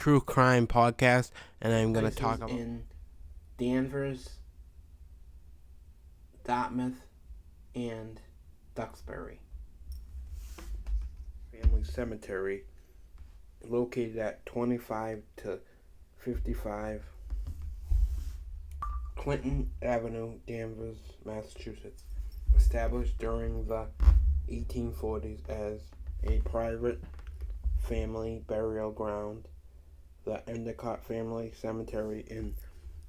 true crime podcast, and I'm going to talk about in Danvers, Dartmouth, and Duxbury. Family Cemetery, located at 25 to 55 Clinton Avenue, Danvers, Massachusetts. Established during the 1840s as a private family burial ground, the Endicott Family Cemetery in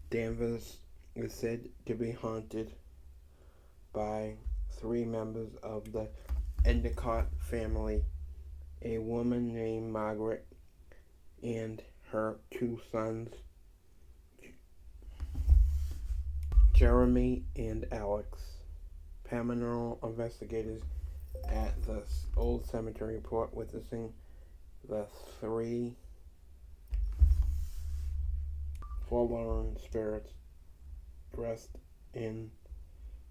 Danvers is said to be haunted by three members of the Endicott family, a woman named Margaret and her two sons, Jeremy and Alex. Paranormal investigators at the old cemetery report witnessing the three forlorn spirits dressed in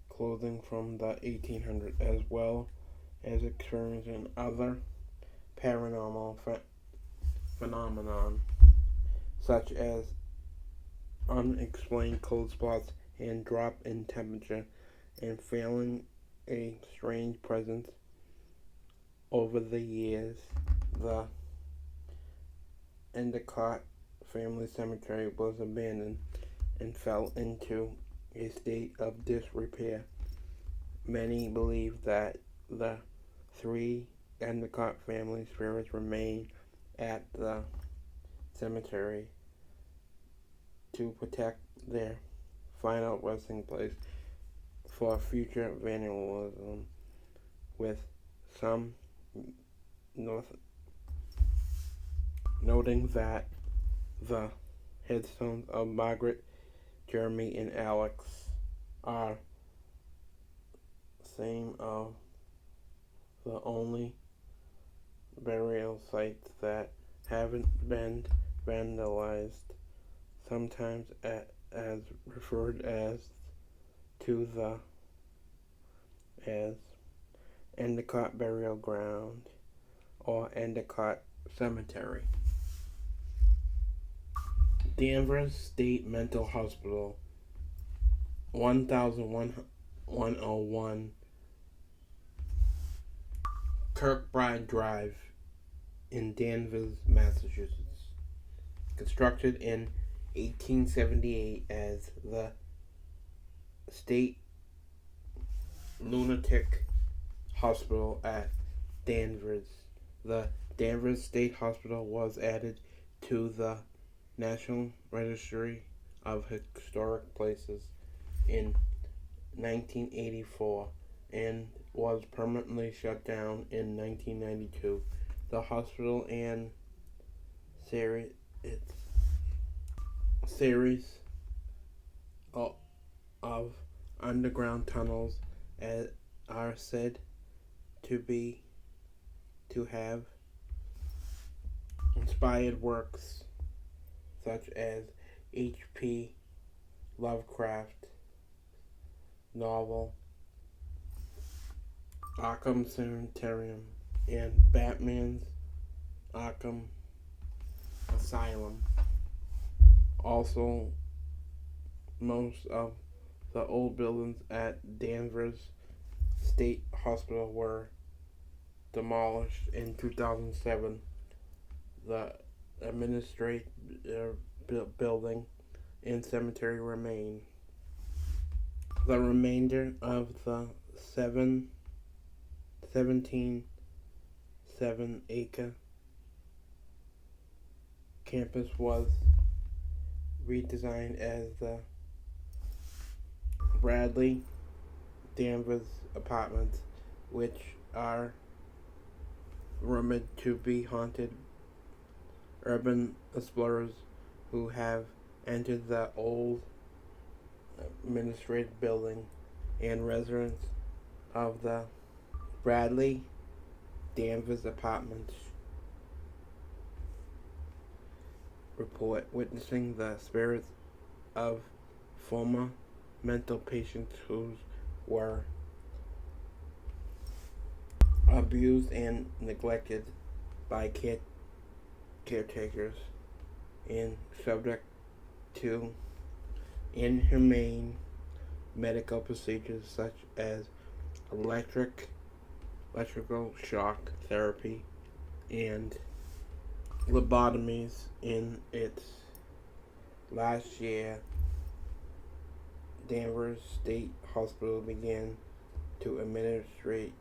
clothing from the 1800s, as well as experiencing other paranormal phenomenon such as unexplained cold spots and drop in temperature, and feeling a strange presence. Over the years, the Endicott Family Cemetery was abandoned and fell into a state of disrepair. Many believe that the three Endicott family spirits remain at the cemetery to protect their final resting place for future vandalism, with some noting that the headstones of Margaret, Jeremy, and Alex are same of the only burial sites that haven't been vandalized, sometimes as referred to as Endicott Burial Ground or Endicott Cemetery. Danvers State Mental Hospital, 1101 Kirkbride Drive in Danvers, Massachusetts. Constructed in 1878 as the State Lunatic Hospital at Danvers. The Danvers State Hospital was added to the National Registry of Historic Places in 1984 and was permanently shut down in 1992. The hospital and series of underground tunnels are said to have inspired works such as H.P. Lovecraft novel Arkham Sanitarium and Batman's Arkham Asylum. Also, most of the old buildings at Danvers State Hospital were demolished in 2007. The administrative building and cemetery remain. The remainder of the 17.7-acre campus was redesigned as the Bradley Danvers Apartments, which are rumored to be haunted. Urban explorers who have entered the old administrative building and residents of the Bradley Danvers Apartments report witnessing the spirits of former mental patients who were abused and neglected by caretakers. and subject to inhumane medical procedures such as electrical shock therapy and lobotomies. In its last year, Danvers State Hospital began to administer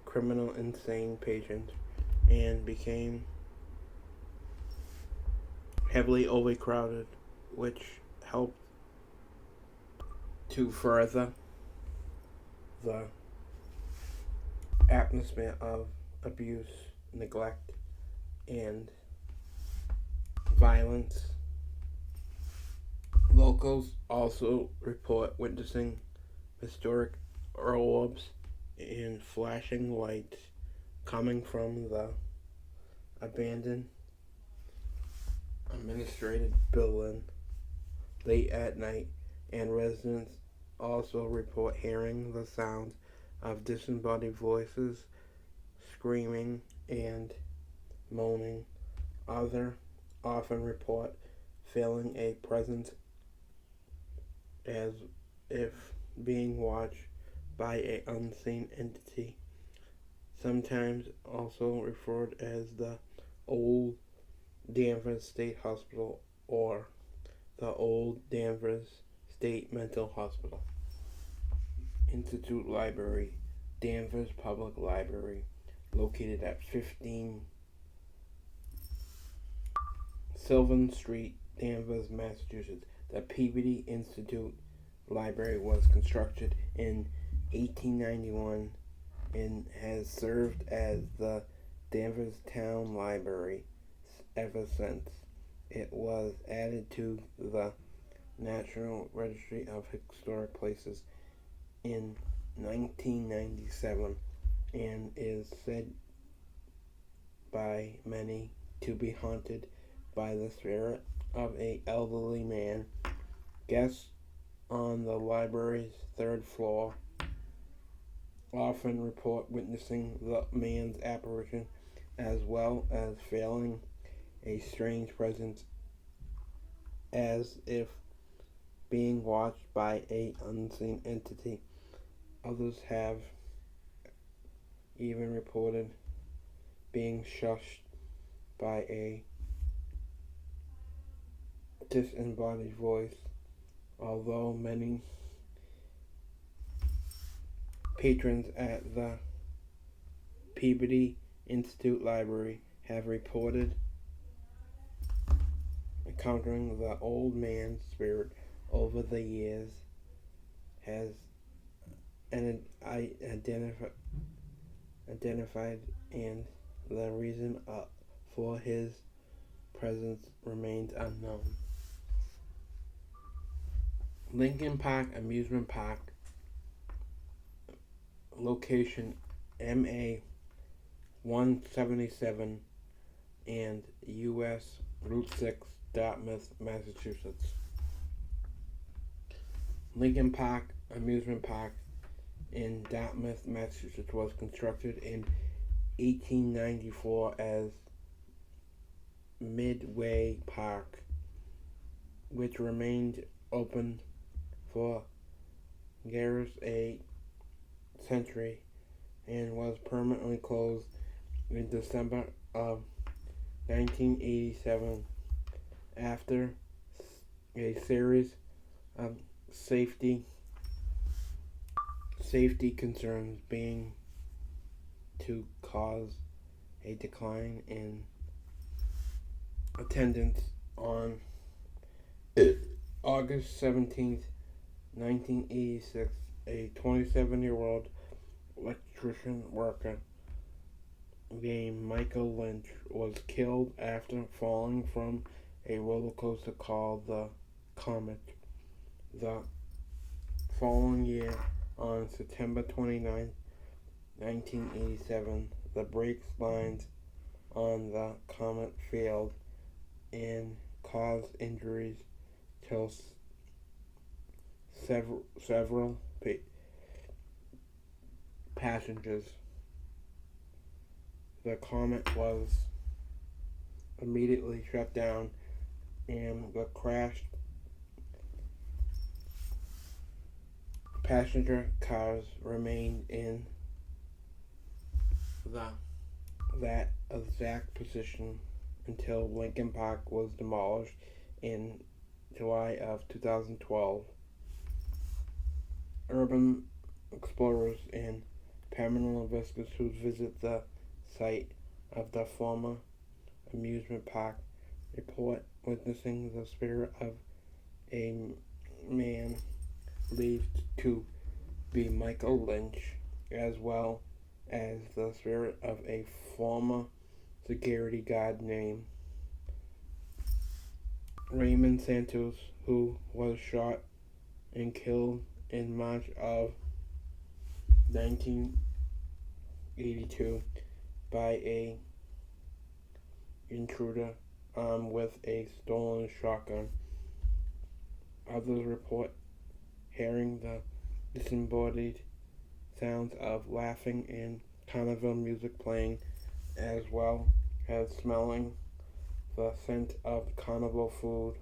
criminal insane patients and became heavily overcrowded, which helped to further the atmosphere of abuse, neglect, and violence. Locals also report witnessing historic orbs and flashing lights coming from the abandoned administrative building late at night, and residents also report hearing the sounds of disembodied voices screaming and moaning. Others often report feeling a presence as if being watched by an unseen entity, sometimes also referred as the Old Danvers State Hospital or the Old Danvers State Mental Hospital. Institute Library, Danvers Public Library, located at 15 Sylvan Street, Danvers, Massachusetts. The Peabody Institute Library was constructed in 1891 and has served as the Danvers Town Library ever since. It was added to the National Registry of Historic Places in 1997 and is said by many to be haunted by the spirit of an elderly man. Guests on the library's third floor often report witnessing the man's apparition, as well as feeling a strange presence as if being watched by an unseen entity. Others have even reported being shushed by a disembodied voice, although many patrons at the Peabody Institute Library have reported encountering the old man's spirit over the years, has identified, and the reason for his presence remains unknown. Lincoln Park Amusement Park, location MA 177 and US Route 6, Dartmouth, Massachusetts. Lincoln Park Amusement Park in Dartmouth, Massachusetts was constructed in 1894 as Midway Park, which remained open for nearly a century and was permanently closed in December of 1987 after a series of safety concerns being to cause a decline in attendance. On August 17th, 1986, a 27-year-old electrician worker named Michael Lynch was killed after falling from a roller coaster called the Comet. The following year, on September 29, 1987, the brakes lines on the Comet failed and caused injuries to several passengers. The Comet was immediately shut down, and the crashed passenger cars remained in that exact position until Lincoln Park was demolished in July of 2012. Urban explorers and paranormal investigators who visit the site of the former amusement park report witnessing the spirit of a man believed to be Michael Lynch, as well as the spirit of a former security guard named Raymond Santos, who was shot and killed in March of 1982 by a intruder armed with a stolen shotgun. Others report hearing the disembodied sounds of laughing and carnival music playing, as well as smelling the scent of carnival food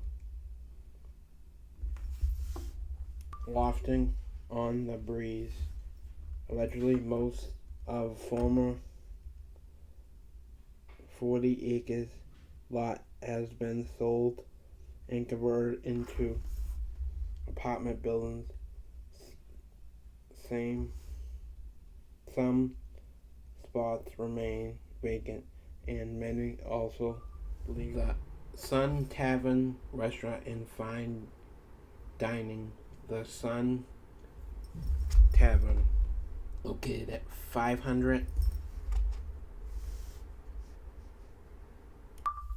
wafting on the breeze. Allegedly, most of former 40 acres lot has been sold and converted into apartment buildings. Some spots remain vacant, and many also believe the Sun Tavern restaurant and fine dining. The Sun Tavern, located at 500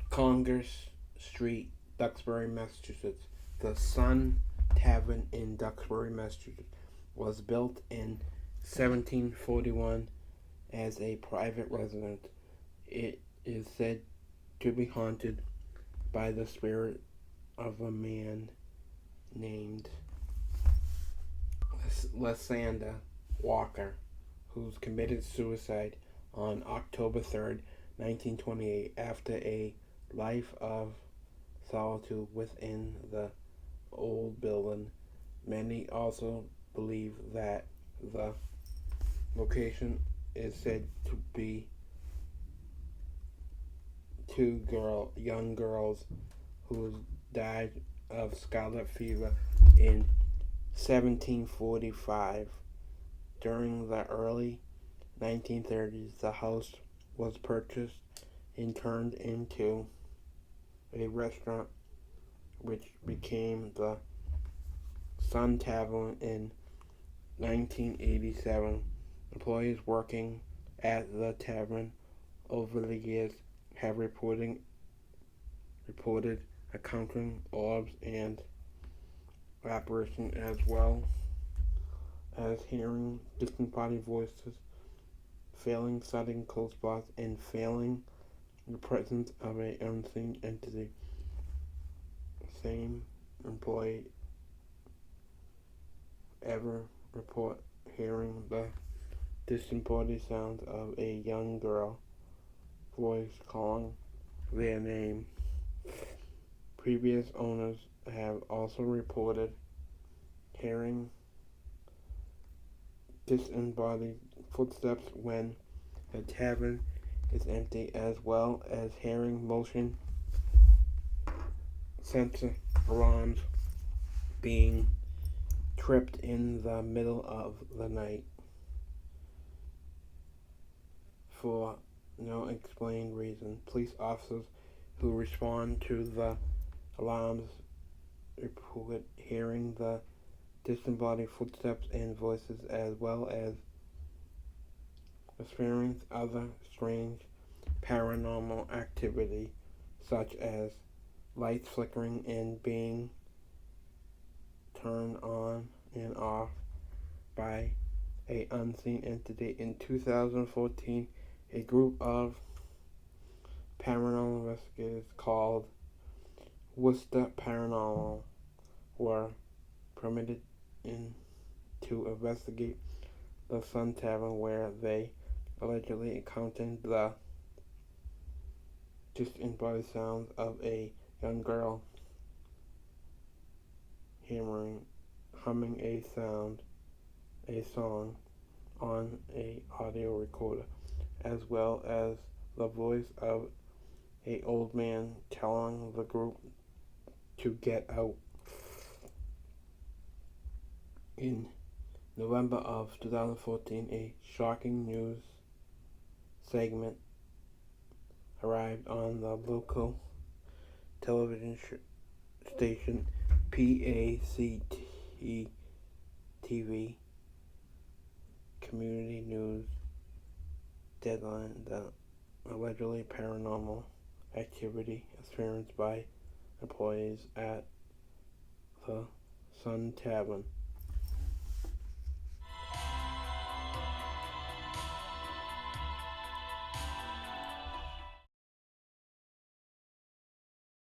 Congress Street, Duxbury, Massachusetts. The Sun Tavern in Duxbury, Massachusetts was built in 1741 as a private residence. It is said to be haunted by the spirit of a man named Lysander Walker, who's committed suicide on October 3rd, 1928, after a life of solitude within the old building. Many also believe that the location is said to be two young girls who died of scarlet fever in 1745. During the early 1930s, the house was purchased and turned into a restaurant, which became the Sun Tavern in 1987. Employees working at the tavern over the years have reported encountering orbs and apparitions, as well as hearing disembodied voices, feeling sudden cold spots, and feeling the presence of an unseen entity. Same employee ever report hearing the disembodied sounds of a young girl voice calling their name. Previous owners have also reported hearing disembodied footsteps when the tavern is empty, as well as hearing motion sensor alarms being tripped in the middle of the night for no explained reason. Police officers who respond to the alarms report hearing the disembodied footsteps and voices, as well as experience other strange paranormal activity, such as lights flickering and being turned on and off by an unseen entity. In 2014, a group of paranormal investigators called Worcester Paranormal were permitted to investigate the Sun Tavern, where they allegedly encountered the distant by the sounds of a young girl humming a song on a audio recorder, as well as the voice of a old man telling the group to get out. In November of 2014, a shocking news segment arrived on the local television station PACT TV community news deadline that allegedly paranormal activity experienced by employees at the Sun Tavern